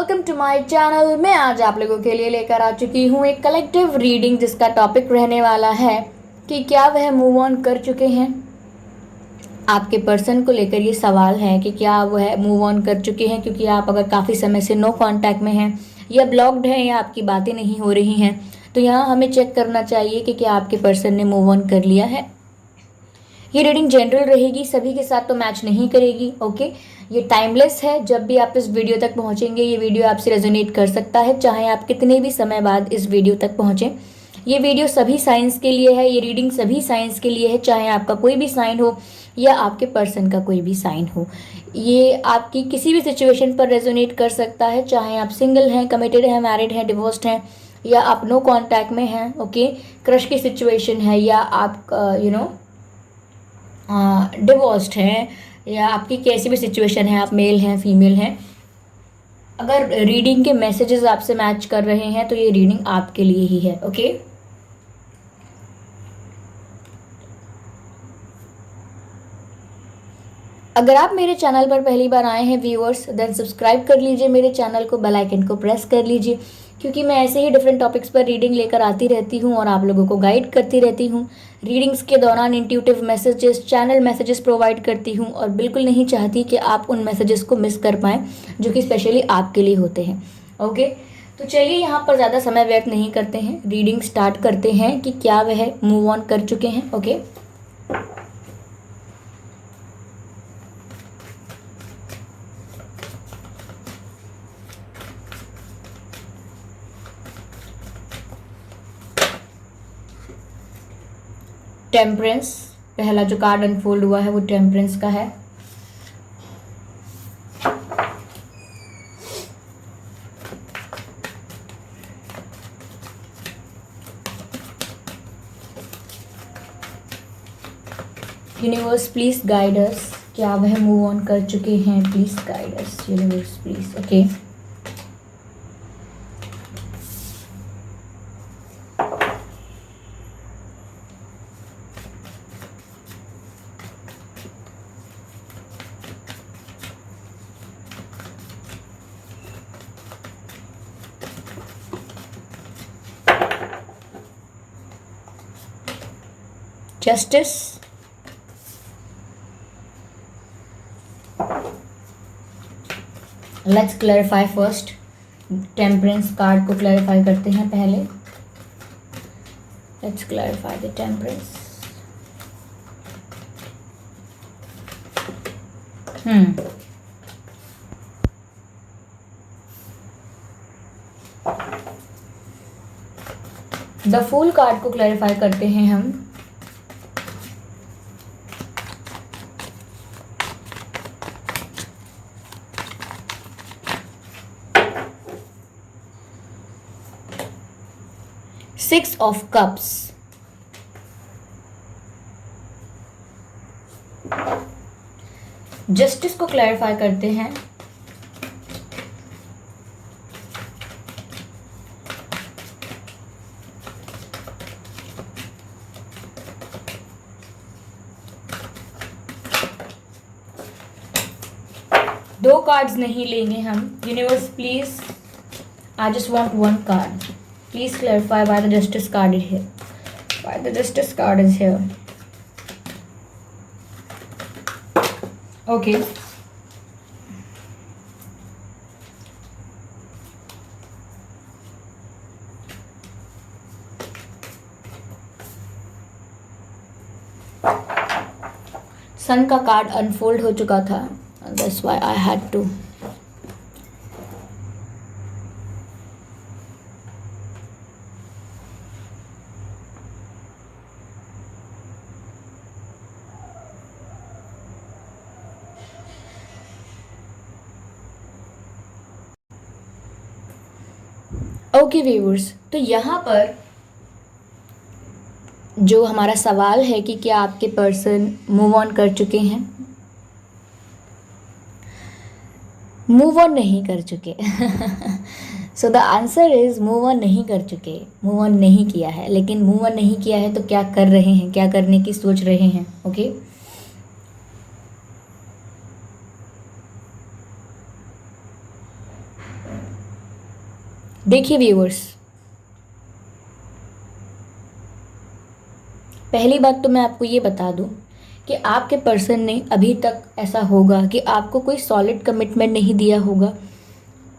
Welcome to my channel. मैं आज आप लोगों के लिए लेकर आ चुकी हूँ एक कलेक्टिव रीडिंग जिसका टॉपिक रहने वाला है कि क्या वह मूव ऑन कर चुके हैं। आपके पर्सन को लेकर ये सवाल है कि क्या वह मूव ऑन कर चुके हैं, क्योंकि आप अगर काफ़ी समय से नो कांटेक्ट में हैं या ब्लॉक्ड हैं या आपकी बातें नहीं हो रही हैं, तो यहाँ हमें चेक करना चाहिए कि क्या आपके पर्सन ने मूव ऑन कर लिया है। ये रीडिंग जनरल रहेगी, सभी के साथ तो मैच नहीं करेगी। ओके, ये टाइमलेस है। जब भी आप इस वीडियो तक पहुंचेंगे ये वीडियो आपसे रेजोनेट कर सकता है, चाहे आप कितने भी समय बाद इस वीडियो तक पहुंचें। ये वीडियो सभी साइंस के लिए है, ये रीडिंग सभी साइंस के लिए है, चाहे आपका कोई भी साइन हो या आपके पर्सन का कोई भी साइन हो। ये आपकी किसी भी सिचुएशन पर रेजोनेट कर सकता है, चाहे आप सिंगल हैं, कमिटेड हैं, मैरिड हैं, डिवोर्स्ड हैं, या आप नो कॉन्टैक्ट में हैं। ओके, क्रश की सिचुएशन है, या आप डिवोर्स्ड हैं, या आपकी कैसी भी सिचुएशन है, आप मेल हैं, फीमेल हैं। अगर रीडिंग के मैसेजेस आपसे मैच कर रहे हैं तो ये रीडिंग आपके लिए ही है। ओके, अगर आप मेरे चैनल पर पहली बार आए हैं व्यूअर्स, देन सब्सक्राइब कर लीजिए मेरे चैनल को, बेल आइकन को प्रेस कर लीजिए, क्योंकि मैं ऐसे ही डिफरेंट टॉपिक्स पर रीडिंग लेकर आती रहती हूँ और आप लोगों को गाइड करती रहती हूँ। रीडिंग्स के दौरान intuitive messages, channel messages provide करती हूँ और बिल्कुल नहीं चाहती कि आप उन मैसेजेस को मिस कर पाएँ जो कि स्पेशली आपके लिए होते हैं। ओके, तो चलिए यहाँ पर ज़्यादा समय व्यर्थ नहीं करते हैं, रीडिंग स्टार्ट करते हैं कि क्या वह मूव ऑन कर चुके हैं। ओके, टेम्परेंस, पहला जो कार्ड अनफोल्ड हुआ है वो टेम्परेंस का है। यूनिवर्स प्लीज गाइड अस, क्या वह मूव ऑन कर चुके हैं? Please guide us universe please. Okay, Justice, let's clarify first. Temperance card को क्लैरिफाई करते हैं पहले। Let's clarify the Temperance. The Fool card को क्लैरिफाई करते हैं हम। सिक्स ऑफ कप्स, जस्टिस को क्लैरिफाई करते हैं। दो कार्ड्स नहीं लेंगे हम। Universe please, I just want one card. Please clarify why the Justice card is here, why the Justice card is here. Okay, sun का कार्ड अनफोल्ड हो चुका था, that's why I had to. Okay viewers, तो यहाँ पर जो हमारा सवाल है कि क्या आपके पर्सन मूव ऑन कर चुके हैं? मूव ऑन नहीं कर चुके। So the answer is move on नहीं कर चुके, मूव ऑन नहीं किया है। लेकिन मूव ऑन नहीं किया है तो क्या कर रहे हैं, क्या करने की सोच रहे हैं? ओके, देखिए व्यूअर्स, पहली बात तो मैं आपको ये बता दूं कि आपके पर्सन ने अभी तक ऐसा होगा कि आपको कोई सॉलिड कमिटमेंट नहीं दिया होगा,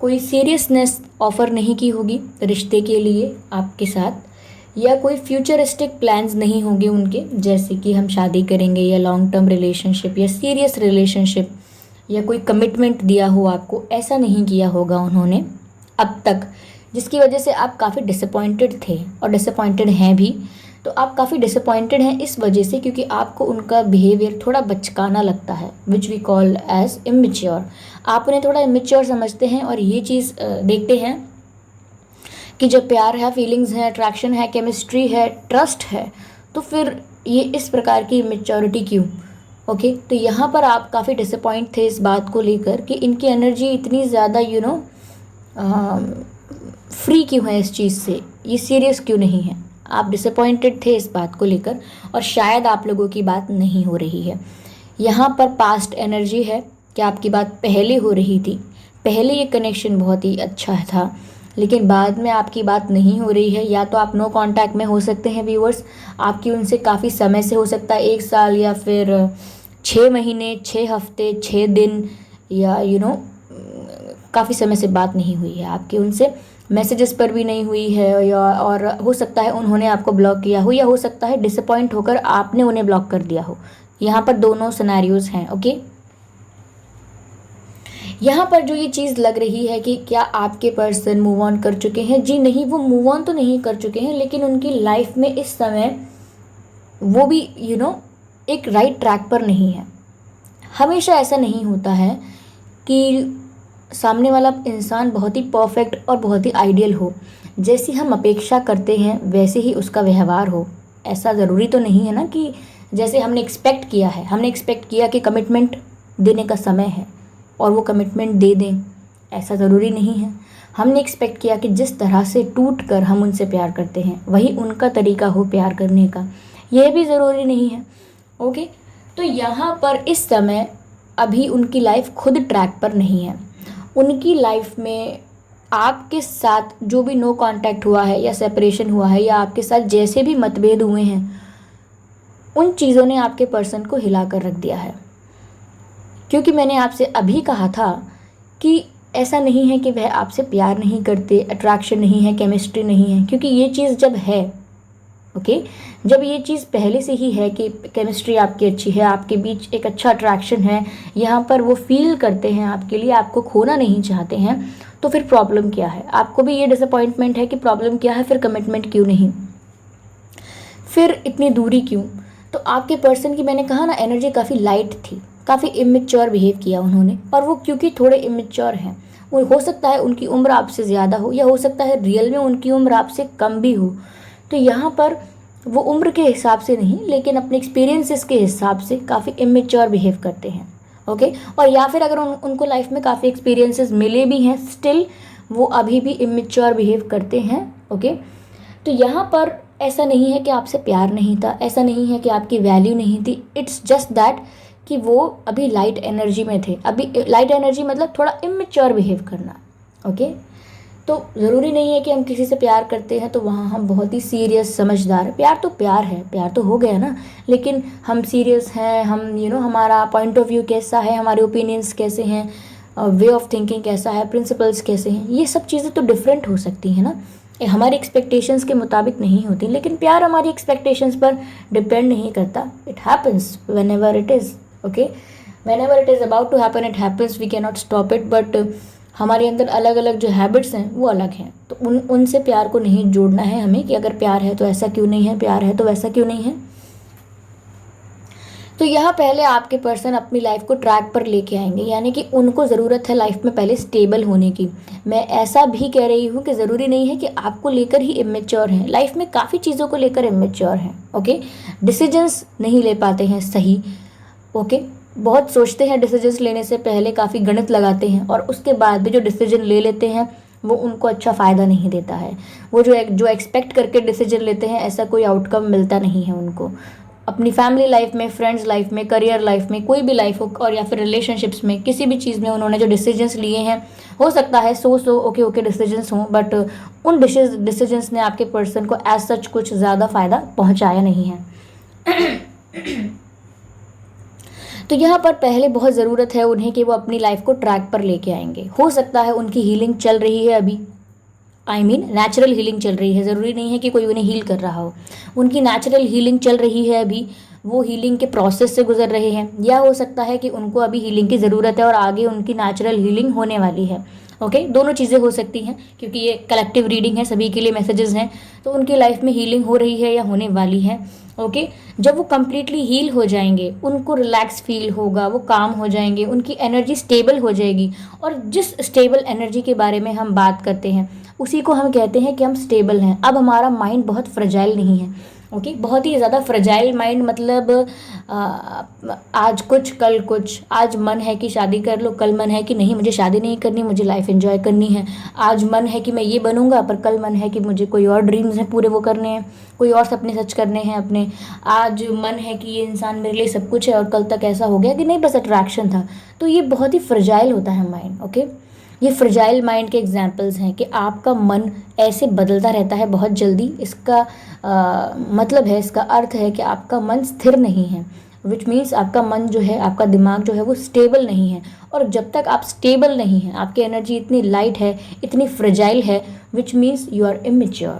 कोई सीरियसनेस ऑफर नहीं की होगी रिश्ते के लिए आपके साथ, या कोई फ्यूचरिस्टिक प्लान्स नहीं होंगे उनके, जैसे कि हम शादी करेंगे या लॉन्ग टर्म रिलेशनशिप या सीरियस रिलेशनशिप या कोई कमिटमेंट दिया हो आपको, ऐसा नहीं किया होगा उन्होंने अब तक, जिसकी वजह से आप काफ़ी डिसअपॉइंटेड थे और डिसअपॉइंटेड हैं भी। तो आप काफ़ी डिसअपॉइंटेड हैं इस वजह से क्योंकि आपको उनका बिहेवियर थोड़ा बचकाना लगता है, which we call as immature. आप उन्हें थोड़ा इमेच्योर समझते हैं और ये चीज़ देखते हैं कि जब प्यार है, फीलिंग्स हैं, अट्रैक्शन है, केमिस्ट्री है, ट्रस्ट है, तो फिर ये इस प्रकार की इमेच्योरिटी क्यों? ओके, तो यहाँ पर आप काफ़ी डिसअपॉइंट थे इस बात को लेकर कि इनकी एनर्जी इतनी ज़्यादा फ्री क्यों है इस चीज़ से, ये सीरियस क्यों नहीं है। आप डिसअपॉइंटेड थे इस बात को लेकर और शायद आप लोगों की बात नहीं हो रही है। यहाँ पर पास्ट एनर्जी है कि आपकी बात पहले हो रही थी, पहले ये कनेक्शन बहुत ही अच्छा था, लेकिन बाद में आपकी बात नहीं हो रही है। या तो आप नो कांटेक्ट में हो सकते हैं व्यूअर्स, आपकी उनसे काफ़ी समय से हो सकता है, 1 साल या फिर 6 महीने, 6 हफ्ते, 6 दिन, या काफ़ी समय से बात नहीं हुई है आपकी उनसे, मैसेजेस पर भी नहीं हुई है, या और हो सकता है उन्होंने आपको ब्लॉक किया हो, या हो सकता है डिसअपॉइंट होकर आपने उन्हें ब्लॉक कर दिया हो। यहाँ पर दोनों सिनेरियोज हैं। ओके, यहाँ पर जो ये चीज़ लग रही है कि क्या आपके पर्सन मूव ऑन कर चुके हैं, जी नहीं, वो मूव ऑन तो नहीं कर चुके हैं, लेकिन उनकी लाइफ में इस समय वो भी एक राइट ट्रैक पर नहीं है। हमेशा ऐसा नहीं होता है कि सामने वाला इंसान बहुत ही परफेक्ट और बहुत ही आइडियल हो, जैसी हम अपेक्षा करते हैं वैसे ही उसका व्यवहार हो। ऐसा ज़रूरी तो नहीं है ना कि जैसे हमने एक्सपेक्ट किया है, हमने एक्सपेक्ट किया कि कमिटमेंट देने का समय है और वो कमिटमेंट दे दें, ऐसा ज़रूरी नहीं है। हमने एक्सपेक्ट किया कि जिस तरह से टूट कर हम उनसे प्यार करते हैं वही उनका तरीका हो प्यार करने का, यह भी ज़रूरी नहीं है। ओके, तो यहाँ पर इस समय अभी उनकी लाइफ खुद ट्रैक पर नहीं है। उनकी लाइफ में आपके साथ जो भी नो कांटेक्ट हुआ है या सेपरेशन हुआ है, या आपके साथ जैसे भी मतभेद हुए हैं, उन चीज़ों ने आपके पर्सन को हिला कर रख दिया है। क्योंकि मैंने आपसे अभी कहा था कि ऐसा नहीं है कि वह आपसे प्यार नहीं करते, अट्रैक्शन नहीं है, केमिस्ट्री नहीं है, क्योंकि ये चीज़ जब है, ओके, जब ये चीज़ पहले से ही है कि केमिस्ट्री आपकी अच्छी है, आपके बीच एक अच्छा अट्रैक्शन है, यहाँ पर वो फील करते हैं आपके लिए, आपको खोना नहीं चाहते हैं, तो फिर प्रॉब्लम क्या है? आपको भी ये डिसअपॉइंटमेंट है कि प्रॉब्लम क्या है, फिर कमिटमेंट क्यों नहीं, फिर इतनी दूरी क्यों? तो आपके पर्सन की, मैंने कहा ना, एनर्जी काफ़ी लाइट थी, काफ़ी इमेच्योर बिहेव किया उन्होंने, और वो क्योंकि थोड़े इमेच्योर हैं, वो हो सकता है उनकी उम्र आपसे ज़्यादा हो, या हो सकता है रियल में उनकी उम्र आपसे कम भी हो। तो यहाँ पर वो उम्र के हिसाब से नहीं, लेकिन अपने एक्सपीरियंसेस के हिसाब से काफ़ी इमेच्योर बिहेव करते हैं। ओके, और या फिर अगर उनको लाइफ में काफ़ी एक्सपीरियंसेस मिले भी हैं, स्टिल वो अभी भी इमेच्योर बिहेव करते हैं। ओके, तो यहाँ पर ऐसा नहीं है कि आपसे प्यार नहीं था, ऐसा नहीं है कि आपकी वैल्यू नहीं थी, इट्स जस्ट दैट कि वो अभी लाइट एनर्जी में थे। अभी लाइट एनर्जी मतलब थोड़ा इमेच्योर बिहेव करना। ओके, तो ज़रूरी नहीं है कि हम किसी से प्यार करते हैं तो वहाँ हम बहुत ही सीरियस समझदार, प्यार तो प्यार है, प्यार तो हो गया ना, लेकिन हम सीरियस हैं, हम हमारा पॉइंट ऑफ व्यू कैसा है, हमारे ओपिनियंस कैसे हैं, वे ऑफ थिंकिंग कैसा है, प्रिंसिपल्स कैसे हैं, ये सब चीज़ें तो डिफरेंट हो सकती हैं ना, हमारी एक्सपेक्टेशंस के मुताबिक नहीं होती। लेकिन प्यार हमारी एक्सपेक्टेशंस पर डिपेंड नहीं करता। It happens whenever it is, okay, whenever it is about to happen, it happens, we can not stop it, but हमारे अंदर अलग अलग जो हैबिट्स हैं वो अलग हैं, तो उनसे प्यार को नहीं जोड़ना है हमें कि अगर प्यार है तो ऐसा क्यों नहीं है, प्यार है तो वैसा क्यों नहीं है। तो यहाँ पहले आपके पर्सन अपनी लाइफ को ट्रैक पर लेके आएंगे, यानी कि उनको ज़रूरत है लाइफ में पहले स्टेबल होने की। मैं ऐसा भी कह रही हूँ कि ज़रूरी नहीं है कि आपको लेकर ही इमेच्योर हैं, लाइफ में काफ़ी चीज़ों को लेकर इमेच्योर हैं। ओके, डिसीजंस नहीं ले पाते हैं सही। ओके, बहुत सोचते हैं डिसीजंस लेने से पहले, काफ़ी गणित लगाते हैं, और उसके बाद भी जो डिसीजन ले लेते हैं वो उनको अच्छा फ़ायदा नहीं देता है। वो जो एक्सपेक्ट करके डिसीजन लेते हैं, ऐसा कोई आउटकम मिलता नहीं है उनको। अपनी फैमिली लाइफ में, फ्रेंड्स लाइफ में, करियर लाइफ में, कोई भी लाइफ हो, और या फिर रिलेशनशिप्स में, किसी भी चीज़ में उन्होंने जो डिसीजंस लिए हैं, हो सकता है ओके ओके डिसीजंस हों, बट उन डिसीजंस ने आपके पर्सन को एज सच कुछ ज़्यादा फ़ायदा पहुंचाया नहीं है। तो यहाँ पर पहले बहुत ज़रूरत है उन्हें कि वो अपनी लाइफ को ट्रैक पर लेके आएंगे। हो सकता है उनकी हीलिंग चल रही है अभी, नेचुरल हीलिंग चल रही है, ज़रूरी नहीं है कि कोई उन्हें हील कर रहा हो। उनकी नेचुरल हीलिंग चल रही है अभी, वो हीलिंग के प्रोसेस से गुजर रहे हैं, या हो सकता है कि उनको अभी हीलिंग की ज़रूरत है और आगे उनकी नेचुरल हीलिंग होने वाली है। ओके, दोनों चीज़ें हो सकती हैं, क्योंकि ये कलेक्टिव रीडिंग है, सभी के लिए मैसेजेस हैं। तो उनकी लाइफ में हीलिंग हो रही है या होने वाली है। ओके, जब वो कम्प्लीटली हील हो जाएंगे, उनको रिलैक्स फील होगा, वो काम हो जाएंगे, उनकी एनर्जी स्टेबल हो जाएगी। और जिस स्टेबल एनर्जी के बारे में हम बात करते हैं, उसी को हम कहते हैं कि हम स्टेबल हैं। अब हमारा माइंड बहुत फ्रेजाइल नहीं है। ओके, बहुत ही ज़्यादा फ्रेजाइल माइंड मतलब आज कुछ कल कुछ, आज मन है कि शादी कर लो, कल मन है कि नहीं मुझे शादी नहीं करनी, मुझे लाइफ एंजॉय करनी है। आज मन है कि मैं ये बनूंगा, पर कल मन है कि मुझे कोई और ड्रीम्स हैं पूरे वो करने हैं, कोई और सपने सच करने हैं अपने। आज मन है कि ये इंसान मेरे लिए सब कुछ है, और कल तक ऐसा हो गया कि नहीं बस अट्रैक्शन था। तो ये बहुत ही फ्रेजाइल होता है माइंड। ओके, ये फ्रेजाइल माइंड के एग्जाम्पल्स हैं कि आपका मन ऐसे बदलता रहता है बहुत जल्दी। इसका मतलब है, इसका अर्थ है कि आपका मन स्थिर नहीं है, विच मीन्स आपका मन जो है, आपका दिमाग जो है वो स्टेबल नहीं है। और जब तक आप स्टेबल नहीं हैं, आपकी एनर्जी इतनी लाइट है, इतनी फ्रेजाइल है, which means you are immature.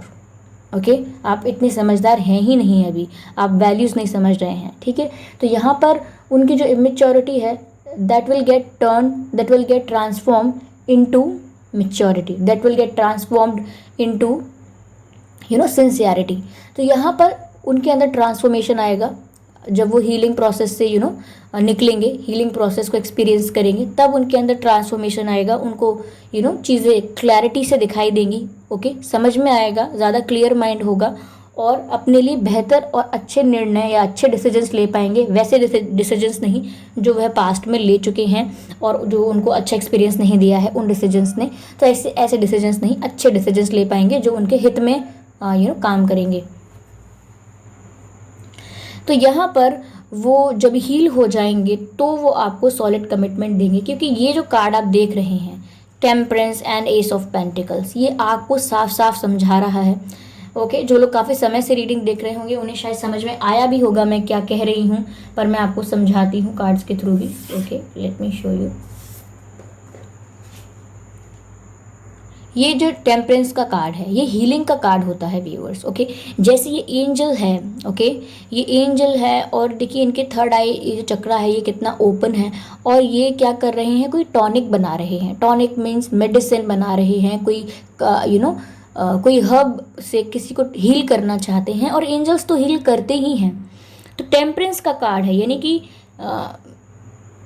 Okay, आप इतने समझदार हैं ही नहीं अभी, आप वैल्यूज़ नहीं समझ रहे हैं। ठीक है, तो यहाँ पर उनकी जो इमेच्योरिटी है, that will get transform into maturity, that will get transformed into sincerity। तो यहाँ पर उनके अंदर ट्रांसफॉर्मेशन आएगा जब वो हीलिंग प्रोसेस से निकलेंगे, हीलिंग प्रोसेस को एक्सपीरियंस करेंगे, तब उनके अंदर ट्रांसफॉर्मेशन आएगा। उनको चीज़ें क्लैरिटी से दिखाई देंगी। ओके, समझ में आएगा, ज़्यादा क्लियर माइंड होगा, और अपने लिए बेहतर और अच्छे निर्णय या अच्छे डिसीजंस ले पाएंगे। वैसे डिसीजंस नहीं जो वह पास्ट में ले चुके हैं और जो उनको अच्छा एक्सपीरियंस नहीं दिया है उन डिसीजंस ने। तो ऐसे डिसीजंस नहीं, अच्छे डिसीजंस ले पाएंगे जो उनके हित में काम करेंगे। तो यहाँ पर वो जब हील हो जाएंगे तो वो आपको सॉलिड कमिटमेंट देंगे, क्योंकि ये जो कार्ड आप देख रहे हैं, temperance and S of pentacles, ये आपको साफ साफ समझा रहा है। ओके, जो लोग काफ़ी समय से रीडिंग देख रहे होंगे उन्हें शायद समझ में आया भी होगा मैं क्या कह रही हूँ, पर मैं आपको समझाती हूँ कार्ड्स के थ्रू भी। Okay, let me show you. ये जो टेम्परेंस का कार्ड है, ये हीलिंग का कार्ड होता है व्यूअर्स। ओके, जैसे ये एंजल है। ओके, ये एंजल है, और देखिए इनके थर्ड आई, ये जो चक्रा है ये कितना ओपन है, और ये क्या कर रहे हैं, कोई टॉनिक बना रहे हैं। टॉनिक मीन्स मेडिसिन बना रहे हैं, कोई कोई हर्ब से किसी को हील करना चाहते हैं, और एंजल्स तो हील करते ही हैं। तो टेम्परेंस का कार्ड है, यानी कि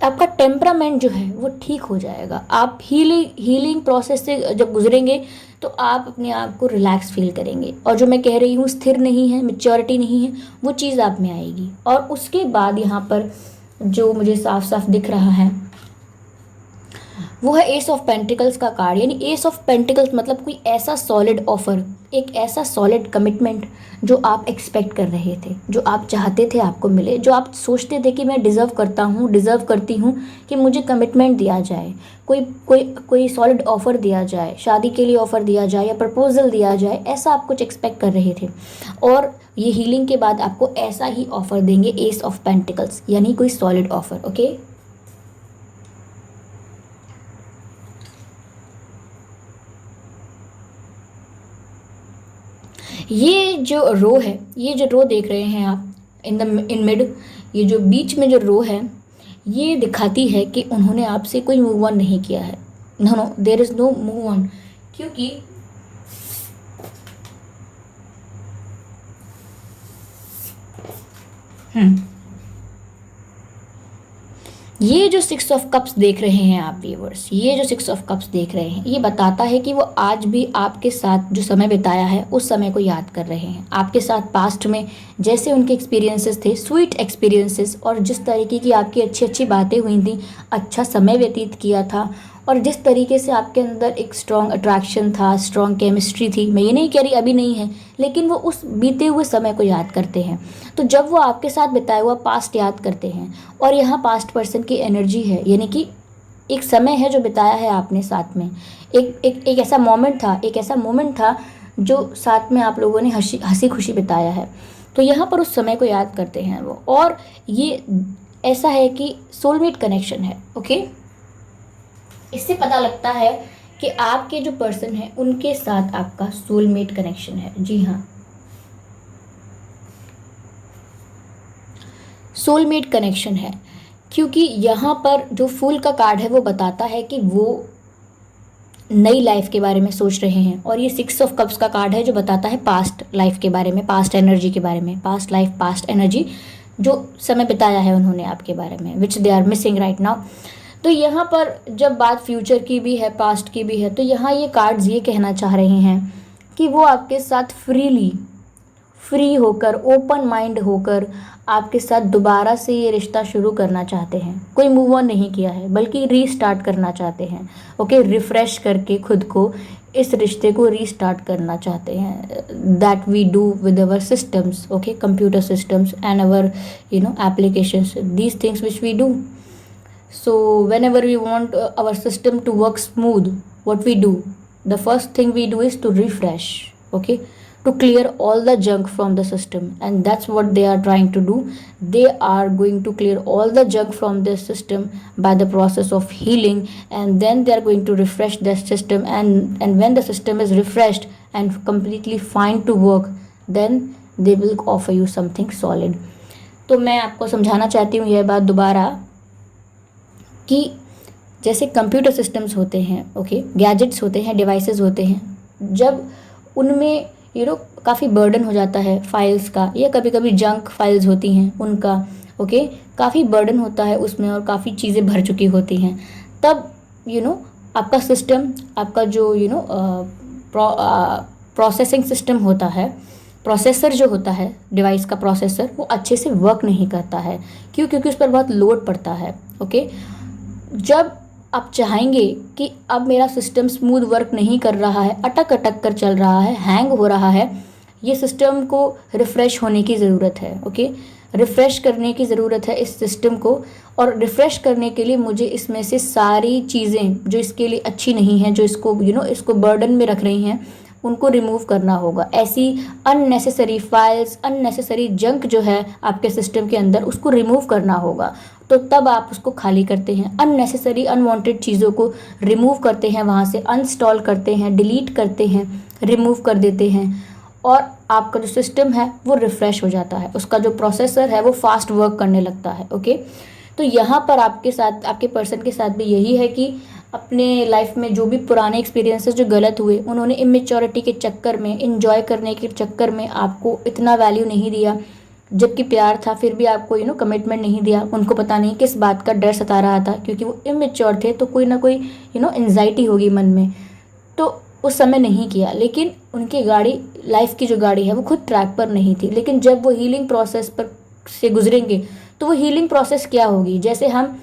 आपका टेम्परामेंट जो है वो ठीक हो जाएगा। आप हीलिंग प्रोसेस से जब गुजरेंगे तो आप अपने आप को रिलैक्स फील करेंगे, और जो मैं कह रही हूँ स्थिर नहीं है, मैच्योरिटी नहीं है, वो चीज़ आप में आएगी। और उसके बाद यहाँ पर जो मुझे साफ साफ दिख रहा है वो है एस ऑफ पेंटिकल्स का कार्ड। यानी एस ऑफ पेंटिकल्स मतलब कोई ऐसा सॉलिड ऑफर, एक ऐसा सॉलिड कमिटमेंट जो आप एक्सपेक्ट कर रहे थे, जो आप चाहते थे आपको मिले, जो आप सोचते थे कि मैं डिज़र्व करता हूँ, डिज़र्व करती हूँ कि मुझे कमिटमेंट दिया जाए, कोई सॉलिड ऑफ़र दिया जाए, शादी के लिए ऑफ़र दिया जाए या प्रपोजल दिया जाए, ऐसा आप कुछ एक्सपेक्ट कर रहे थे। और ये हीलिंग के बाद आपको ऐसा ही ऑफ़र देंगे एस ऑफ पेंटिकल्स, यानी कोई सॉलिड ऑफ़र। ओके, ये जो रो है, ये जो रो देख रहे हैं आप इन मिड, ये जो बीच में जो रो है, ये दिखाती है कि उन्होंने आपसे कोई मूव ऑन नहीं किया है। No, there is no move on, क्योंकि ये जो 6 ऑफ कप्स देख रहे हैं आप व्यूअर्स, ये जो 6 ऑफ कप्स देख रहे हैं, ये बताता है कि वो आज भी आपके साथ जो समय बिताया है उस समय को याद कर रहे हैं। आपके साथ पास्ट में जैसे उनके एक्सपीरियंसेस थे, स्वीट एक्सपीरियंसेस, और जिस तरीके की आपकी अच्छी अच्छी बातें हुई थी, अच्छा समय व्यतीत किया था, और जिस तरीके से आपके अंदर एक स्ट्रॉन्ग अट्रैक्शन था, स्ट्रॉन्ग केमिस्ट्री थी, मैं ये नहीं कह रही अभी नहीं है, लेकिन वो उस बीते हुए समय को याद करते हैं। तो जब वो आपके साथ बिताया हुआ पास्ट याद करते हैं, और यहाँ पास्ट पर्सन की एनर्जी है, यानी कि एक समय है जो बिताया है आपने साथ में, एक ऐसा मोमेंट था जो साथ में आप लोगों ने हंसी खुशी बिताया है। तो यहाँ पर उस समय को याद करते हैं वो, और ये ऐसा है कि सोलमेट कनेक्शन है। ओके, इससे पता लगता है कि आपके जो पर्सन है उनके साथ आपका सोलमेट कनेक्शन है। जी हाँ, सोलमेट कनेक्शन है, क्योंकि यहाँ पर जो फूल का कार्ड है वो बताता है कि वो नई लाइफ के बारे में सोच रहे हैं, और ये 6 ऑफ कप्स का कार्ड है जो बताता है पास्ट लाइफ के बारे में, पास्ट एनर्जी के बारे में, पास्ट लाइफ, पास्ट एनर्जी, जो समय बिताया है उन्होंने आपके बारे में, which they are missing right now. तो यहाँ पर जब बात फ्यूचर की भी है, पास्ट की भी है, तो यहाँ ये कार्ड्स ये कहना चाह रहे हैं कि वो आपके साथ फ्री होकर, ओपन माइंड होकर आपके साथ दोबारा से ये रिश्ता शुरू करना चाहते हैं। कोई मूव ऑन नहीं किया है, बल्कि रीस्टार्ट करना चाहते हैं। ओके, रिफ्रेश करके खुद को, इस रिश्ते को रीस्टार्ट करना चाहते हैं। That we do with our systems, okay, computer systems and our applications, these things which we do. So whenever we want our system to work smooth, what we do? The first thing we do is to refresh, okay? To clear all the junk from the system, and that's what they are trying to do. They are going to clear all the junk from their system by the process of healing, and then they are going to refresh their system, and when the system is refreshed and completely fine to work, then they will offer you something solid. तो मैं आपको समझाना चाहती हूँ यह बात दोबारा कि जैसे कंप्यूटर सिस्टम्स होते हैं, ओके, गैजेट्स होते हैं, डिवाइसेस होते हैं, जब उनमें काफ़ी बर्डन हो जाता है फाइल्स का, या कभी कभी जंक फाइल्स होती हैं उनका, ओके, काफ़ी बर्डन होता है उसमें और काफ़ी चीज़ें भर चुकी होती हैं, तब आपका सिस्टम, आपका जो प्रोसेसिंग सिस्टम होता है, प्रोसेसर जो होता है, डिवाइस का प्रोसेसर, वो अच्छे से वर्क नहीं करता है। क्योंकि उस पर बहुत लोड पड़ता है। ओके, जब आप चाहेंगे कि अब मेरा सिस्टम स्मूथ वर्क नहीं कर रहा है, अटक कर चल रहा है, हैंग हो रहा है, ये सिस्टम को रिफ़्रेश होने की ज़रूरत है। ओके, रिफ़्रेश करने की ज़रूरत है इस सिस्टम को, और रिफ़्रेश करने के लिए मुझे इसमें से सारी चीज़ें जो इसके लिए अच्छी नहीं हैं, जो इसको इसको बर्डन में रख रही हैं, उनको रिमूव करना होगा। ऐसी अननेसेसरी फाइल्स, अननेसेसरी जंक जो है आपके सिस्टम के अंदर, उसको रिमूव करना होगा। तो तब आप उसको खाली करते हैं, अननेसेसरी अनवांटेड चीज़ों को रिमूव करते हैं, वहाँ से अनइंस्टॉल करते हैं, डिलीट करते हैं, रिमूव कर देते हैं, और आपका जो सिस्टम है वो रिफ़्रेश हो जाता है, उसका जो प्रोसेसर है वो फास्ट वर्क करने लगता है। ओके, तो यहाँ पर आपके साथ, आपके पर्सन के साथ भी यही है कि अपने लाइफ में जो भी पुराने एक्सपीरियंसेस जो गलत हुए, उन्होंने इमेच्योरिटी के चक्कर में, इन्जॉय करने के चक्कर में आपको इतना वैल्यू नहीं दिया, जबकि प्यार था फिर भी आपको कमिटमेंट नहीं दिया। उनको पता नहीं किस बात का डर सता रहा था, क्योंकि वो इमेच्योर थे, तो कोई ना कोई एंजाइटी होगी मन में, तो उस समय नहीं किया। लेकिन उनकी गाड़ी, लाइफ की जो गाड़ी है वो खुद ट्रैक पर नहीं थी। लेकिन जब वो हीलिंग प्रोसेस पर से गुजरेंगे, तो वो हीलिंग प्रोसेस क्या होगी? जैसे हम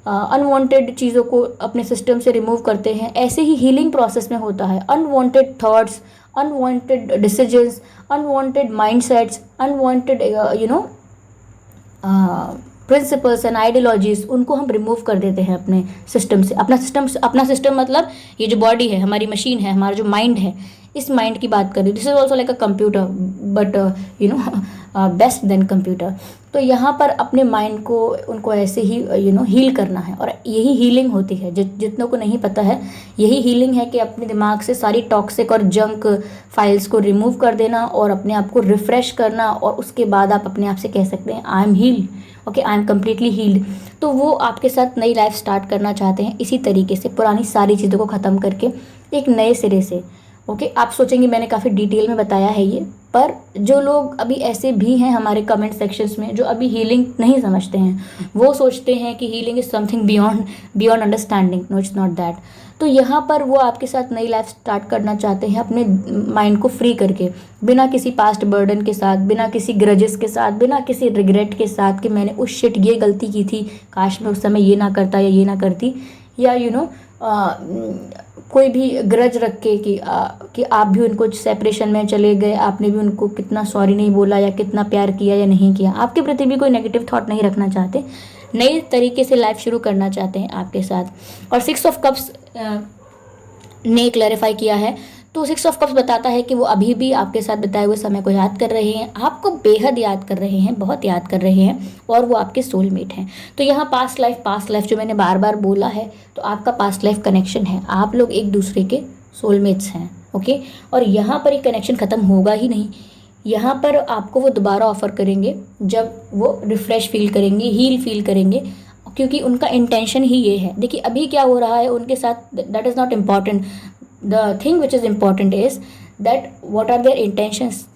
अनवांटेड चीज़ों को अपने सिस्टम से रिमूव करते हैं, ऐसे ही हीलिंग प्रोसेस में होता है। Unwanted thoughts, unwanted decisions, unwanted mindsets, unwanted principles and ideologies, उनको हम रिमूव कर देते हैं अपने सिस्टम से। अपना सिस्टम मतलब ये जो बॉडी है, हमारी मशीन है, हमारा जो माइंड है, इस माइंड की बात कर रही हूँ। This is also like a computer, but best than computer. तो यहाँ पर अपने माइंड को, उनको ऐसे ही हील करना है, और यही हीलिंग होती है। जितनों को नहीं पता है, यही हीलिंग है कि अपने दिमाग से सारी टॉक्सिक और जंक फाइल्स को रिमूव कर देना और अपने आप को रिफ़्रेश करना, और उसके बाद आप अपने आप से कह सकते हैं I am healed, okay, I am completely healed. तो वो आपके साथ नई लाइफ स्टार्ट करना चाहते हैं, इसी तरीके से पुरानी सारी चीज़ों को ख़त्म करके एक नए सिरे से। ओके, आप सोचेंगे मैंने काफ़ी डिटेल में बताया है ये, पर जो लोग अभी ऐसे भी हैं हमारे कमेंट सेक्शंस में, जो अभी हीलिंग नहीं समझते हैं, वो सोचते हैं कि healing is something beyond understanding. No, it's not that. तो यहाँ पर वो आपके साथ नई लाइफ स्टार्ट करना चाहते हैं, अपने माइंड को फ्री करके, बिना किसी पास्ट बर्डन के साथ, बिना किसी ग्रजेस के साथ, बिना किसी रिग्रेट के साथ कि मैंने उस शिट ये गलती की थी, काश मैं उस समय ये ना करता या ये ना करती। या कोई भी ग्रज रख के कि आप भी उनको सेपरेशन में चले गए, आपने भी उनको कितना सॉरी नहीं बोला या कितना प्यार किया या नहीं किया, आपके प्रति भी कोई नेगेटिव थॉट नहीं रखना चाहते, नई तरीके से लाइफ शुरू करना चाहते हैं आपके साथ। और 6 ऑफ कप्स ने क्लैरिफाई किया है, तो 6 ऑफ कप्स बताता है कि वो अभी भी आपके साथ बिताए हुए समय को याद कर रहे हैं, आपको बेहद याद कर रहे हैं, बहुत याद कर रहे हैं, और वो आपके सोलमेट हैं। तो यहाँ पास्ट लाइफ जो मैंने बार बार बोला है, तो आपका पास्ट लाइफ कनेक्शन है, आप लोग एक दूसरे के सोलमेट्स हैं, ओके। और यहाँ पर ये कनेक्शन ख़त्म होगा ही नहीं, यहाँ पर आपको वो दोबारा ऑफर करेंगे जब वो रिफ़्रेश फील करेंगे, हील फील करेंगे, क्योंकि उनका इंटेंशन ही ये है। देखिए अभी क्या हो रहा है उनके साथ, that is not important, the thing which is important is that what are their intentions,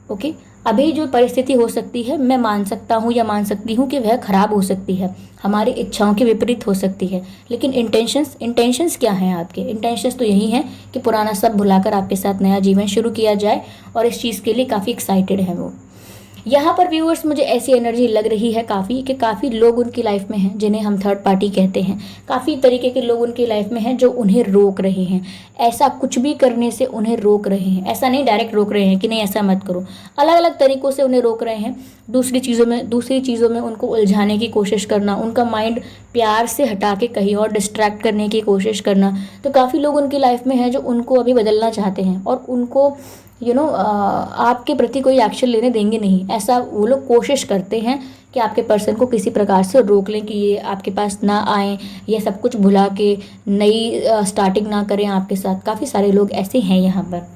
okay. अभी जो परिस्थिति हो सकती है, मैं मान सकता हूँ या मान सकती हूँ कि वह ख़राब हो सकती है, हमारी इच्छाओं के विपरीत हो सकती है, लेकिन इंटेंशंस क्या हैं आपके? इंटेंशंस तो यही हैं कि पुराना सब भुलाकर आपके साथ नया जीवन शुरू किया जाए, और इस चीज़ के लिए काफ़ी एक्साइटेड हैं वो। यहाँ पर व्यूअर्स मुझे ऐसी एनर्जी लग रही है काफ़ी लोग उनकी लाइफ में हैं जिन्हें हम थर्ड पार्टी कहते हैं, काफ़ी तरीके के लोग उनकी लाइफ में हैं जो उन्हें रोक रहे हैं, ऐसा कुछ भी करने से उन्हें रोक रहे हैं। ऐसा नहीं डायरेक्ट रोक रहे हैं कि नहीं ऐसा मत करो, अलग अलग तरीक़ों से उन्हें रोक रहे हैं, दूसरी चीज़ों में उनको उलझाने की कोशिश करना, उनका माइंड प्यार से हटा के कहीं और डिस्ट्रैक्ट करने की कोशिश करना। तो काफ़ी लोग उनकी लाइफ में हैं जो उनको अभी बदलना चाहते हैं, और उनको आपके प्रति कोई एक्शन लेने देंगे नहीं, ऐसा वो लोग कोशिश करते हैं कि आपके पर्सन को किसी प्रकार से रोक लें कि ये आपके पास ना आए, ये सब कुछ भुला के नई स्टार्टिंग ना करें आपके साथ। काफ़ी सारे लोग ऐसे हैं यहाँ पर,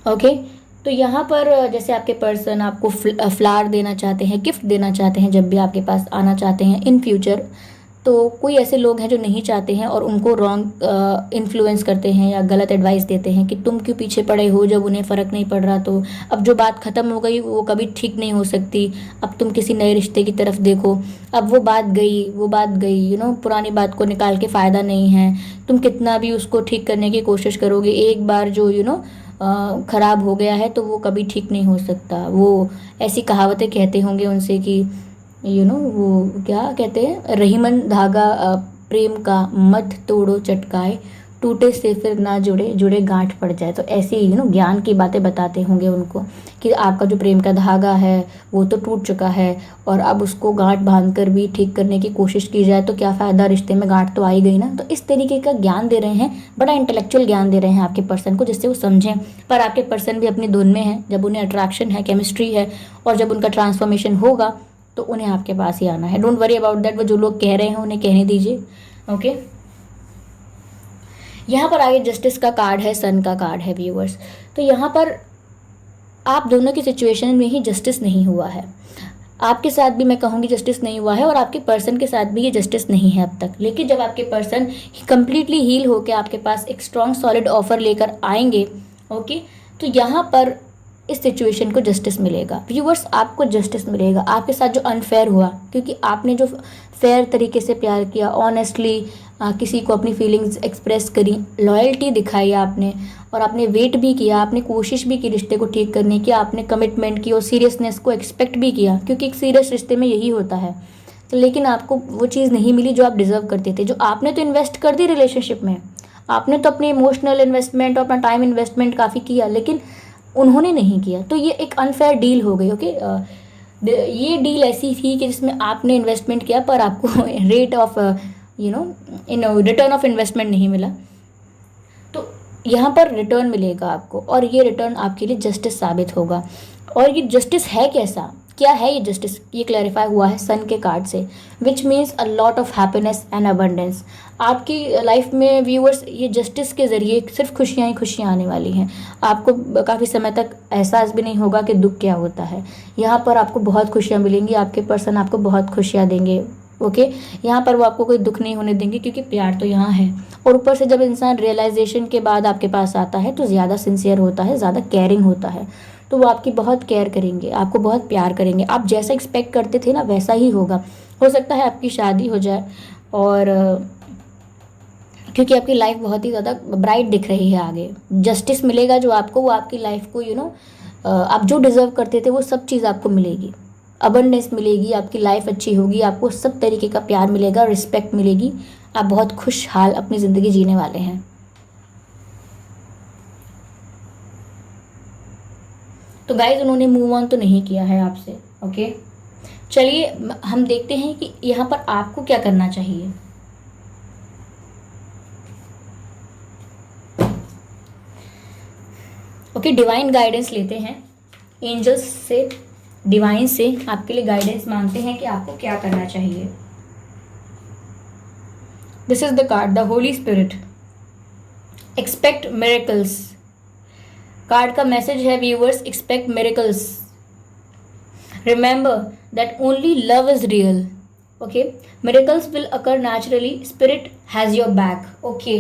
ओके। तो यहाँ पर जैसे आपके पर्सन आपको फ्लावर देना चाहते हैं, गिफ्ट देना चाहते हैं, जब भी आपके पास आना चाहते हैं इन फ्यूचर, तो कोई ऐसे लोग हैं जो नहीं चाहते हैं और उनको रॉन्ग इन्फ्लुएंस करते हैं या गलत एडवाइस देते हैं कि तुम क्यों पीछे पड़े हो, जब उन्हें फ़र्क नहीं पड़ रहा। तो अब जो बात ख़त्म हो गई वो कभी ठीक नहीं हो सकती, अब तुम किसी नए रिश्ते की तरफ देखो, अब वो बात गई, पुरानी बात को निकाल के फ़ायदा नहीं है, तुम कितना भी उसको ठीक करने की कोशिश करोगे, एक बार जो ख़राब हो गया है तो वो कभी ठीक नहीं हो सकता। वो ऐसी कहावतें कहते होंगे उनसे कि वो क्या कहते हैं, रहीमन धागा प्रेम का मत तोड़ो चटकाए, टूटे से फिर ना जुड़े गांठ पड़ जाए। तो ऐसे ही ज्ञान की बातें बताते होंगे उनको कि आपका जो प्रेम का धागा है वो तो टूट चुका है, और अब उसको गांठ बांध कर भी ठीक करने की कोशिश की जाए तो क्या फ़ायदा, रिश्ते में गांठ तो आई गई ना। तो इस तरीके का ज्ञान दे रहे हैं, बड़ा इंटेलेक्चुअल ज्ञान दे रहे हैं आपके पर्सन को, जिससे वो समझें। पर आपके पर्सन भी अपनी धुन में है, जब उन्हें अट्रैक्शन है, केमिस्ट्री है, और जब उनका ट्रांसफॉर्मेशन होगा तो उन्हें आपके पास ही आना है। डोंट वरी अबाउट दैट, वो जो लोग कह रहे हैं उन्हें कहने दीजिए, ओके। यहाँ पर आगे जस्टिस का कार्ड है, सन का कार्ड है व्यूअर्स। तो यहाँ पर आप दोनों की सिचुएशन में ही जस्टिस नहीं हुआ है, आपके साथ भी मैं कहूँगी जस्टिस नहीं हुआ है, और आपके पर्सन के साथ भी ये जस्टिस नहीं है अब तक। लेकिन जब आपके पर्सन कंप्लीटली हील होकर आपके पास एक स्ट्रॉन्ग सॉलिड ऑफर लेकर आएंगे, ओके, तो यहाँ पर इस सिचुएशन को जस्टिस मिलेगा व्यूअर्स, आपको जस्टिस मिलेगा। आपके साथ जो अनफेयर हुआ, क्योंकि आपने जो फेयर तरीके से प्यार किया, ऑनेस्टली किसी को अपनी फीलिंग्स एक्सप्रेस करी, लॉयल्टी दिखाई आपने, और आपने वेट भी किया, आपने कोशिश भी की रिश्ते को ठीक करने की, आपने कमिटमेंट की और सीरियसनेस को एक्सपेक्ट भी किया, क्योंकि एक सीरियस रिश्ते में यही होता है। तो लेकिन आपको वो चीज़ नहीं मिली जो आप डिज़र्व करते थे। जो आपने तो इन्वेस्ट कर दी रिलेशनशिप में, आपने तो अपनी इमोशनल इन्वेस्टमेंट और अपना टाइम इन्वेस्टमेंट काफ़ी किया, लेकिन उन्होंने नहीं किया। तो ये एक अनफेयर डील हो गई, ओके। ये डील ऐसी थी कि जिसमें आपने इन्वेस्टमेंट किया पर आपको rate of in return of investment नहीं मिला। तो यहाँ पर रिटर्न मिलेगा आपको, और ये रिटर्न आपके लिए जस्टिस साबित होगा। और ये जस्टिस है कैसा, क्या है ये जस्टिस, ये क्लैरिफाई हुआ है सन के कार्ड से, which means a lot of happiness and abundance. आपकी लाइफ में व्यूअर्स ये जस्टिस के ज़रिए सिर्फ खुशियाँ ही खुशियाँ आने वाली हैं। आपको काफ़ी समय तक एहसास भी नहीं होगा कि दुख क्या होता है। यहाँ पर आपको बहुत खुशियाँ मिलेंगी, आपके पर्सन आपको बहुत खुशियाँ देंगे, ओके। यहाँ पर वो आपको कोई दुख नहीं होने देंगे, क्योंकि प्यार तो यहाँ है। और ऊपर से जब इंसान रियलाइजेशन के बाद आपके पास आता है तो ज़्यादा सिंसियर होता है, ज़्यादा केयरिंग होता है। तो वो आपकी बहुत केयर करेंगे, आपको बहुत प्यार करेंगे। आप जैसा एक्सपेक्ट करते थे ना वैसा ही होगा। हो सकता है आपकी शादी हो जाए, और क्योंकि आपकी लाइफ बहुत ही ज़्यादा ब्राइट दिख रही है आगे। जस्टिस मिलेगा जो आपको, वो आपकी लाइफ को आप जो डिज़र्व करते थे वो सब चीज़ आपको मिलेगी। अबंडेंस मिलेगी, आपकी लाइफ अच्छी होगी, आपको सब तरीके का प्यार मिलेगा, रिस्पेक्ट मिलेगी, आप बहुत खुशहाल अपनी ज़िंदगी जीने वाले हैं। तो गाइज उन्होंने मूव ऑन तो नहीं किया है आपसे। ओके, चलिए हम देखते हैं कि यहाँ पर आपको क्या करना चाहिए। ओके, डिवाइन गाइडेंस लेते हैं एंजल्स से, डिवाइन से आपके लिए गाइडेंस मांगते हैं कि आपको क्या करना चाहिए। This is the card, the Holi spirit, expect miracles. Card का मैसेज है viewers, expect miracles, remember that only love is real. Okay, miracles will occur naturally, spirit has your back. Okay,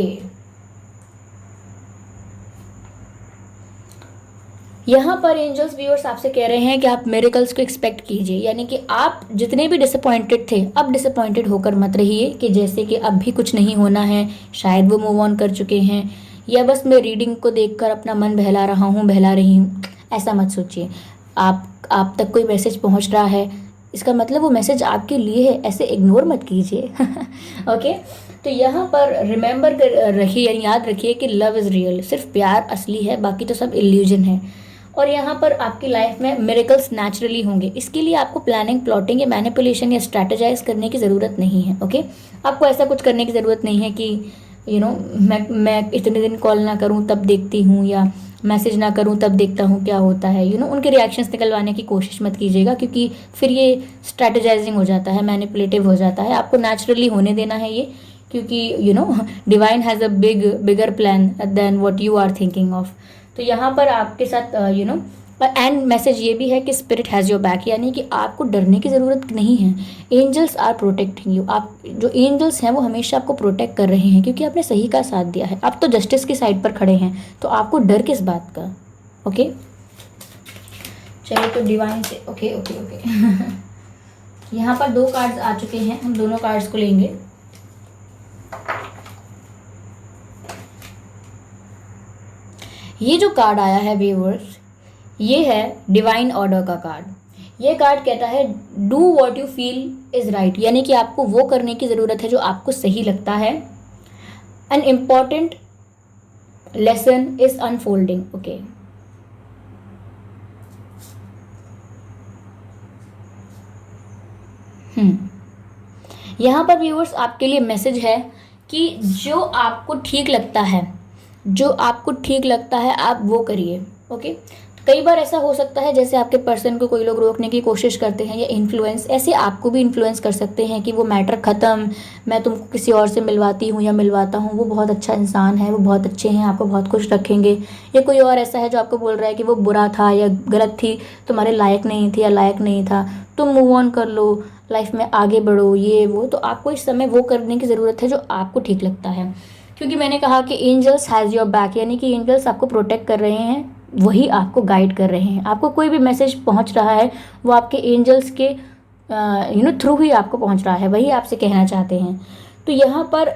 यहाँ पर एंजल्स व्यूअर्स आपसे कह रहे हैं कि आप मिरेकल्स को एक्सपेक्ट कीजिए, यानी कि आप जितने भी डिसअपॉइंटेड थे अब डिसअपॉइंटेड होकर मत रहिए कि जैसे कि अब भी कुछ नहीं होना है, शायद वो मूव ऑन कर चुके हैं, या बस मैं रीडिंग को देखकर अपना मन बहला रहा हूँ, बहला रही हूँ। ऐसा मत सोचिए। आप तक कोई मैसेज पहुँच रहा है, इसका मतलब वो मैसेज आपके लिए है, ऐसे इग्नोर मत कीजिए। ओके, तो यहाँ पर रिमेंबर कर रखिए, याद रखिए कि लव इज़ रियल, सिर्फ प्यार असली है, बाकी तो सब इल्यूजन है। और यहाँ पर आपकी लाइफ में मिरेकल्स नेचुरली होंगे। इसके लिए आपको प्लानिंग, प्लॉटिंग या मैनिपुलेशन या स्ट्रैटेजाइज करने की ज़रूरत नहीं है। ओके, आपको ऐसा कुछ करने की ज़रूरत नहीं है कि मैं इतने दिन कॉल ना करूँ तब देखती हूँ, या मैसेज ना करूँ तब देखता हूँ क्या होता है। उनके रिएक्शंस निकलवाने की कोशिश मत कीजिएगा, क्योंकि फिर ये स्ट्रैटेजाइजिंग हो जाता है, मैनिपुलेटिव हो जाता है। आपको नेचुरली होने देना है ये, क्योंकि divine has a bigger plan than what you are thinking of. तो यहाँ पर आपके साथ एंड मैसेज ये भी है कि स्पिरिट हैज़ योर बैक, यानी कि आपको डरने की ज़रूरत नहीं है। Angels are protecting you. आप जो एंजल्स हैं वो हमेशा आपको प्रोटेक्ट कर रहे हैं, क्योंकि आपने सही का साथ दिया है। आप तो जस्टिस की साइड पर खड़े हैं, तो आपको डर किस बात का। ओके, चलिए तो डिवाइन से ओके ओके ओके यहाँ पर 2 कार्ड्स आ चुके हैं, हम दोनों कार्ड्स को लेंगे। ये जो कार्ड आया है व्यूअर्स, ये है डिवाइन ऑर्डर का कार्ड। ये कार्ड कहता है do what you feel is right, यानी कि आपको वो करने की ज़रूरत है जो आपको सही लगता है। An important lesson is unfolding. Okay, यहाँ पर व्यूअर्स आपके लिए मैसेज है कि जो आपको ठीक लगता है, जो आपको ठीक लगता है आप वो करिए। ओके, कई बार ऐसा हो सकता है जैसे आपके पर्सन को कोई लोग रोकने की कोशिश करते हैं या इन्फ्लुएंस, ऐसे आपको भी इन्फ्लुएंस कर सकते हैं कि वो मैटर ख़त्म, मैं तुमको किसी और से मिलवाती हूँ या मिलवाता हूँ, वो बहुत अच्छा इंसान है, वो बहुत अच्छे हैं, आपको बहुत खुश रखेंगे। या कोई और ऐसा है जो आपको बोल रहा है कि वो बुरा था या गलत थी, तुम्हारे लायक नहीं थी या लायक नहीं था, तुम मूव ऑन कर लो, लाइफ में आगे बढ़ो, ये वो। तो आपको इस समय वो करने की ज़रूरत है जो आपको ठीक लगता है, क्योंकि मैंने कहा कि एंजल्स हैज़ योर बैक, यानी कि एंजल्स आपको प्रोटेक्ट कर रहे हैं, वही आपको गाइड कर रहे हैं। आपको कोई भी मैसेज पहुंच रहा है वो आपके एंजल्स के थ्रू ही आपको पहुंच रहा है, वही आपसे कहना चाहते हैं। तो यहाँ पर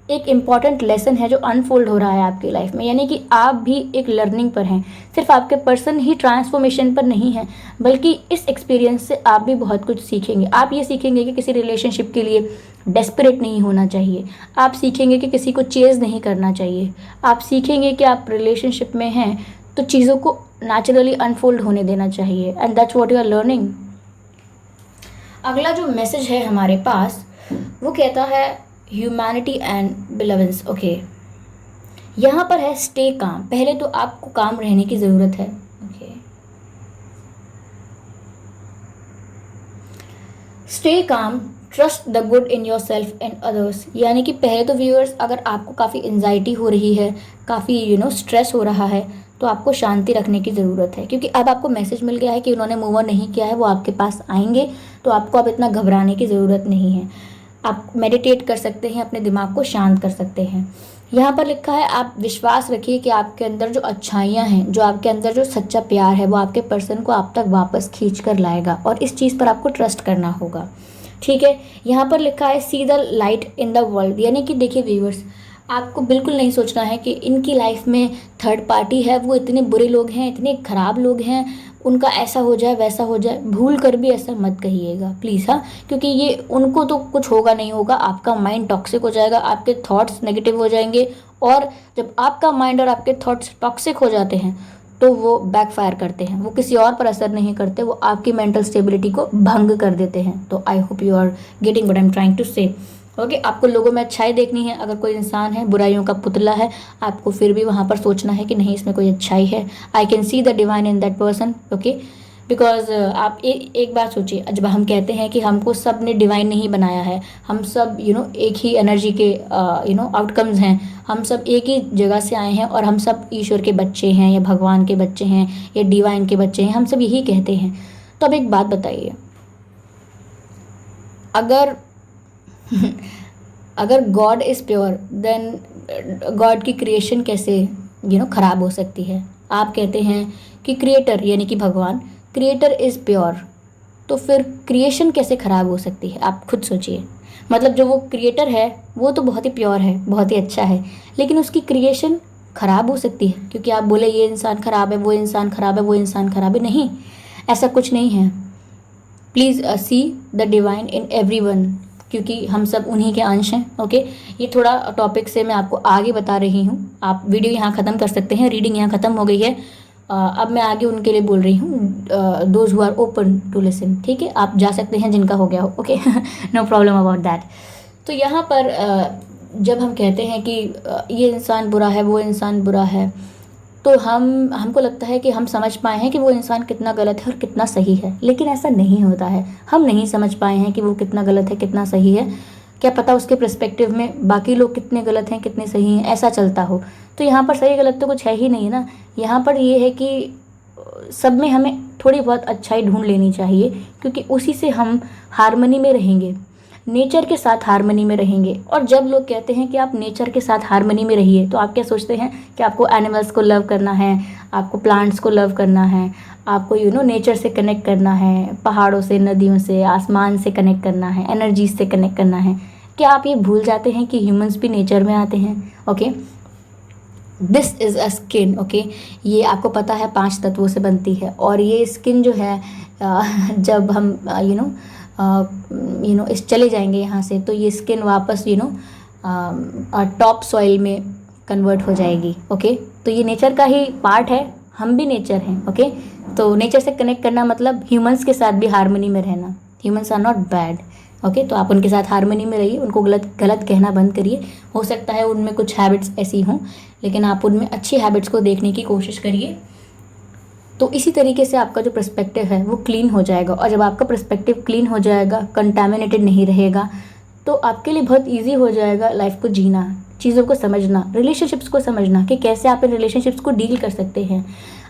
एक इम्पॉर्टेंट लेसन है जो अनफोल्ड हो रहा है आपकी लाइफ में, यानी कि आप भी एक लर्निंग पर हैं। सिर्फ आपके पर्सन ही ट्रांसफॉर्मेशन पर नहीं है, बल्कि इस एक्सपीरियंस से आप भी बहुत कुछ सीखेंगे। आप ये सीखेंगे कि किसी रिलेशनशिप के लिए डेस्परेट नहीं होना चाहिए, आप सीखेंगे कि किसी को चेज़ नहीं करना चाहिए, आप सीखेंगे कि आप रिलेशनशिप में हैं तो चीज़ों को नेचुरली अनफोल्ड होने देना चाहिए, and that's what you are learning. अगला जो मैसेज है हमारे पास वो कहता है ह्यूमैनिटी एंड बिलवेंस। ओके, यहाँ पर है स्टे काम। पहले तो आपको काम रहने की ज़रूरत है। Okay, stay calm, trust the good in your self and others, यानी कि पहले तो व्यूअर्स अगर आपको काफ़ी एंजाइटी हो रही है, काफ़ी स्ट्रेस हो रहा है, तो आपको शांति रखने की ज़रूरत है, क्योंकि अब आपको मैसेज मिल गया है कि उन्होंने मूव ऑन नहीं किया है, वो आपके पास आएंगे। तो आपको अब इतना घबराने की ज़रूरत नहीं है। आप मेडिटेट कर सकते हैं, अपने दिमाग को शांत कर सकते हैं। यहाँ पर लिखा है आप विश्वास रखिए कि आपके अंदर जो अच्छाइयाँ हैं, जो आपके अंदर जो सच्चा प्यार है, वो आपके पर्सन को आप तक वापस खींच कर लाएगा, और इस चीज़ पर आपको ट्रस्ट करना होगा। ठीक है, यहाँ पर लिखा है see the light in the world, यानी कि देखिए व्यूअर्स, आपको बिल्कुल नहीं सोचना है कि इनकी लाइफ में थर्ड पार्टी है, वो इतने बुरे लोग हैं, इतने खराब लोग हैं, उनका ऐसा हो जाए वैसा हो जाए। भूल कर भी ऐसा मत कहिएगा प्लीज़, हाँ, क्योंकि ये उनको तो कुछ होगा नहीं होगा, आपका माइंड टॉक्सिक हो जाएगा, आपके थॉट्स नेगेटिव हो जाएंगे। और जब आपका माइंड और आपके थॉट्स टॉक्सिक हो जाते हैं तो वो बैकफायर करते हैं, वो किसी और पर असर नहीं करते, वो आपकी मेंटल स्टेबिलिटी को भंग कर देते हैं। तो I hope you are getting what I am trying to say. Okay, आपको लोगों में अच्छाई देखनी है। अगर कोई इंसान है बुराइयों का पुतला है, आपको फिर भी वहाँ पर सोचना है कि नहीं, इसमें कोई अच्छाई है, I can see the divine in that person. Okay, because आप एक बात सोचिए, जब हम कहते हैं कि हमको सब ने डिवाइन नहीं बनाया है, हम सब एक ही एनर्जी के आउटकम्स हैं, हम सब एक ही जगह से आए हैं और हम सब ईश्वर के बच्चे हैं या भगवान के बच्चे हैं या डिवाइन के बच्चे हैं, हम सब यही कहते हैं। तो अब एक बात बताइए, अगर अगर God is pure, then God की क्रिएशन कैसे खराब हो सकती है? आप कहते हैं कि क्रिएटर यानी कि भगवान, क्रिएटर इज़ प्योर, तो फिर क्रिएशन कैसे खराब हो सकती है? आप खुद सोचिए। मतलब जो वो क्रिएटर है वो तो बहुत ही प्योर है, बहुत ही अच्छा है, लेकिन उसकी क्रिएशन खराब हो सकती है क्योंकि आप बोले ये इंसान खराब है, वो इंसान खराब है, वो इंसान खराब है। नहीं, ऐसा कुछ नहीं है। Please see the divine in everyone, क्योंकि हम सब उन्हीं के अंश हैं। ओके, ये थोड़ा टॉपिक से मैं आपको आगे बता रही हूँ। आप वीडियो यहाँ ख़त्म कर सकते हैं, रीडिंग यहाँ ख़त्म हो गई है। अब मैं आगे उनके लिए बोल रही हूँ, those who are open to listen. ठीक है, आप जा सकते हैं जिनका हो गया हो। Okay, no problem about that. तो यहाँ पर जब हम कहते हैं कि ये इंसान बुरा है, वो इंसान बुरा है, तो हमको लगता है कि हम समझ पाए हैं कि वो इंसान कितना गलत है और कितना सही है, लेकिन ऐसा नहीं होता है। हम नहीं समझ पाए हैं कि वो कितना गलत है कितना सही है। क्या पता उसके पर्सपेक्टिव में बाकी लोग कितने गलत हैं कितने सही हैं, ऐसा चलता हो। तो यहाँ पर सही गलत तो कुछ है ही नहीं ना। यहाँ पर ये है कि सब में हमें थोड़ी बहुत अच्छाई ढूंढ लेनी चाहिए, क्योंकि उसी से हम हारमनी में रहेंगे, नेचर के साथ हारमनी में रहेंगे। और जब लोग कहते हैं कि आप नेचर के साथ हारमनी में रहिए, तो आप क्या सोचते हैं कि आपको एनिमल्स को लव करना है, आपको प्लांट्स को लव करना है, आपको नेचर से कनेक्ट करना है, पहाड़ों से, नदियों से, आसमान से कनेक्ट करना है, एनर्जीज से कनेक्ट करना है। क्या आप ये भूल जाते हैं कि ह्यूमंस भी नेचर में आते हैं? Okay, this is a skin. Okay, ये आपको पता है 5 तत्वों से बनती है, और ये स्किन जो है जब हम इस चले जाएंगे यहाँ से, तो ये स्किन वापस टॉप सॉइल में कन्वर्ट हो जाएगी। ओके, तो ये नेचर का ही पार्ट है, हम भी नेचर हैं। ओके, तो नेचर से कनेक्ट करना मतलब ह्यूमंस के साथ भी हारमनी में रहना। Humans are not bad. Okay, तो आप उनके साथ हारमनी में रहिए, उनको गलत गलत कहना बंद करिए। हो सकता है उनमें कुछ हैबिट्स ऐसी हों, लेकिन आप उनमें अच्छी हैबिट्स को देखने की कोशिश करिए। तो इसी तरीके से आपका जो पर्सपेक्टिव है वो क्लीन हो जाएगा, और जब आपका पर्सपेक्टिव क्लीन हो जाएगा, कंटामिनेटेड नहीं रहेगा, तो आपके लिए बहुत इजी हो जाएगा लाइफ को जीना, चीज़ों को समझना, रिलेशनशिप्स को समझना कि कैसे आप इन रिलेशनशिप्स को डील कर सकते हैं।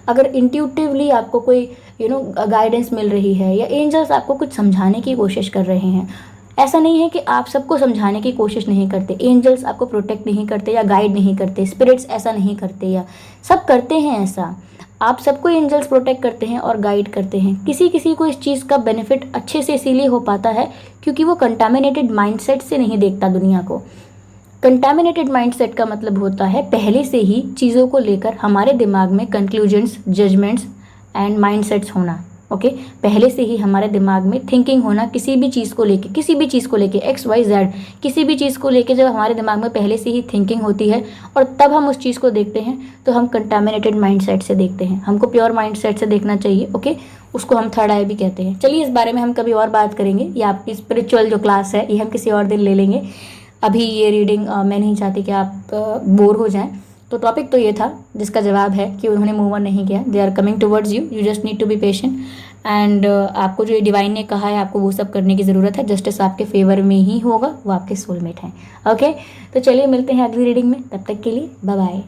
अगर इंट्यूटिवली आपको कोई गाइडेंस मिल रही है, या एंजल्स आपको कुछ समझाने की कोशिश कर रहे हैं, ऐसा नहीं है कि आप सबको समझाने की कोशिश नहीं करते, एंजल्स आपको प्रोटेक्ट नहीं करते या गाइड नहीं करते, स्पिरिट्स ऐसा नहीं करते, या सब करते हैं ऐसा। आप सबको एंजल्स प्रोटेक्ट करते हैं और गाइड करते हैं। किसी किसी को इस चीज़ का बेनिफिट अच्छे से इसीलिए हो पाता है क्योंकि वो कंटामिनेटेड माइंडसेट से नहीं देखता दुनिया को। कंटामिनेटेड माइंडसेट का मतलब होता है पहले से ही चीज़ों को लेकर हमारे दिमाग में कंक्लूजन्स, जजमेंट्स एंड माइंडसेट्स होना। ओके, पहले से ही हमारे दिमाग में थिंकिंग होना, किसी भी चीज़ को लेके, किसी भी चीज़ को लेके, XYZ, किसी भी चीज़ को लेके जब हमारे दिमाग में पहले से ही थिंकिंग होती है और तब हम उस चीज़ को देखते हैं, तो हम कंटामिनेटेड माइंडसेट से देखते हैं। हमको प्योर माइंडसेट से देखना चाहिए। ओके, उसको हम थर्ड आई भी कहते हैं। चलिए, इस बारे में हम कभी और बात करेंगे, या आपकी स्पिरिचुअल जो क्लास है ये हम किसी और दिन ले लेंगे। अभी ये रीडिंग मैं नहीं चाहती कि आप बोर हो जाएं। तो टॉपिक तो ये था जिसका जवाब है कि उन्होंने मूव ऑन नहीं किया। They are coming towards you, you just need to be patient. And आपको जो ये डिवाइन ने कहा है आपको वो सब करने की ज़रूरत है। जस्टिस आपके फेवर में ही होगा, वो आपके सोलमेट हैं। ओके, तो चलिए मिलते हैं अगली रीडिंग में, तब तक के लिए बाय बाय।